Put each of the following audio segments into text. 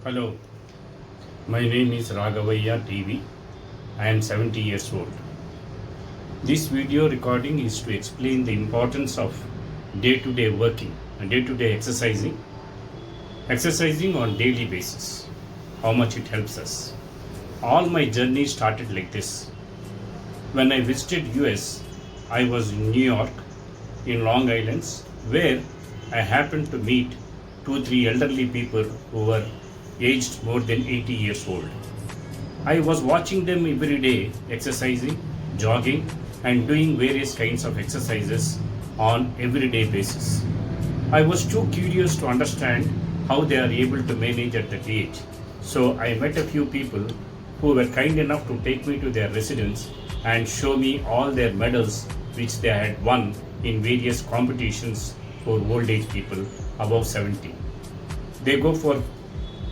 Hello, my name is Raghavaya TV. I am 70 years old. This video recording is to explain the importance of day-to-day working and day-to-day exercising on daily basis, how much it helps us. All my journey started like this. When I visited US, I was in New York, in Long Island, where I happened to meet 2-3 elderly people who were aged more than 80 years old. I was watching them every day exercising, jogging, and doing various kinds of exercises on everyday basis. I was too curious to understand how they are able to manage at that age. So I met a few people who were kind enough to take me to their residence and show me all their medals which they had won in various competitions for old age people above 70. They go for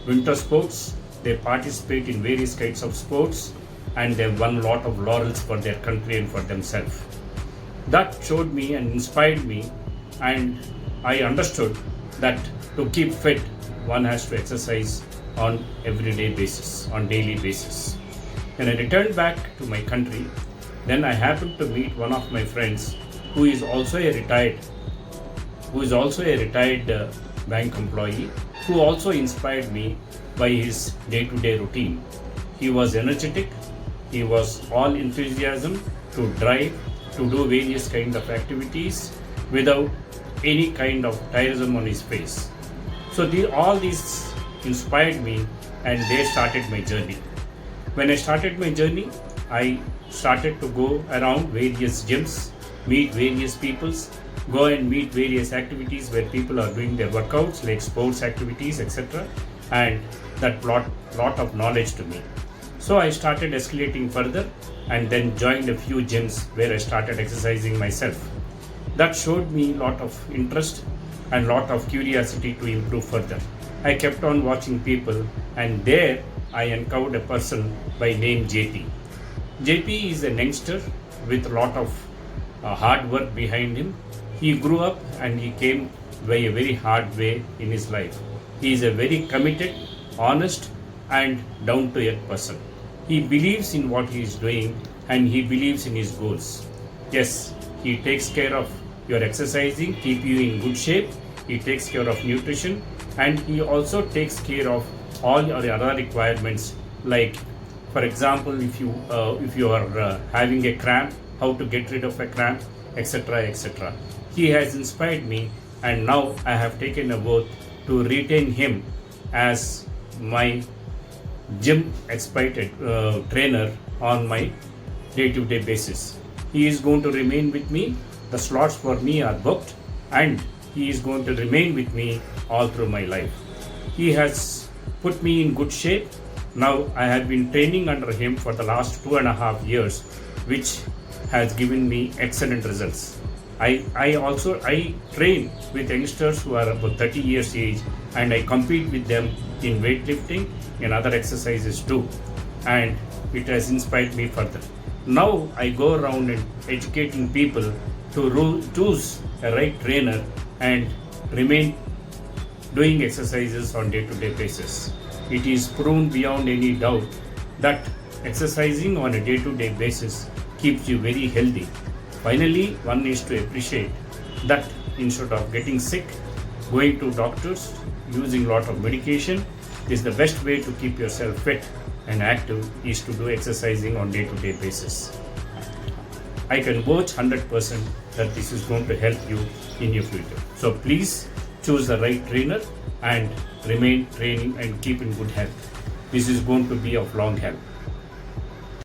winter sports, they participate in various kinds of sports, and they won a lot of laurels for their country and for themselves. That showed me and inspired me, and I understood that to keep fit, one has to exercise on everyday basis, on daily basis. When I returned back to my country, then I happened to meet one of my friends who is also a retired bank employee, who also inspired me by his day-to-day routine. He was energetic, he was all enthusiasm to drive, to do various kind of activities without any kind of tiresome on his face. So all these inspired me, and they started my journey. When I started my journey, I started to go around various gyms, meet various peoples, go and meet various activities where people are doing their workouts like sports activities, etc. And that brought lot of knowledge to me. So I started escalating further and then joined a few gyms where I started exercising myself. That showed me a lot of interest and lot of curiosity to improve further. I kept on watching people, and there I encountered a person by name JP. JP is a youngster with a lot of hard work behind him. He grew up and he came by a very hard way in his life. He is a very committed, honest, and down-to-earth person. He believes in what he is doing and he believes in his goals. Yes, he takes care of your exercising, keep you in good shape. He takes care of nutrition, and he also takes care of all your other requirements, like, for example, if you are having a cramp, how to get rid of a cramp, etc., etc. He has inspired me, and now I have taken a oath to retain him as my gym expired trainer on my day-to-day basis. He is going to remain with me. The slots for me are booked, and he is going to remain with me all through my life. He has put me in good shape. Now I have been training under him for the last 2.5 years, which has given me excellent results. I train with youngsters who are about 30 years age, and I compete with them in weightlifting and other exercises too, and it has inspired me further. Now I go around and educating people to choose a right trainer and remain doing exercises on day-to-day basis. It is proven beyond any doubt that exercising on a day-to-day basis keeps you very healthy. Finally, one needs to appreciate that instead of getting sick, going to doctors, using lot of medication is the best way to keep yourself fit and active, is to do exercising on day-to-day basis. I can vouch 100% that this is going to help you in your future. So please choose the right trainer and remain training and keep in good health. This is going to be of long help.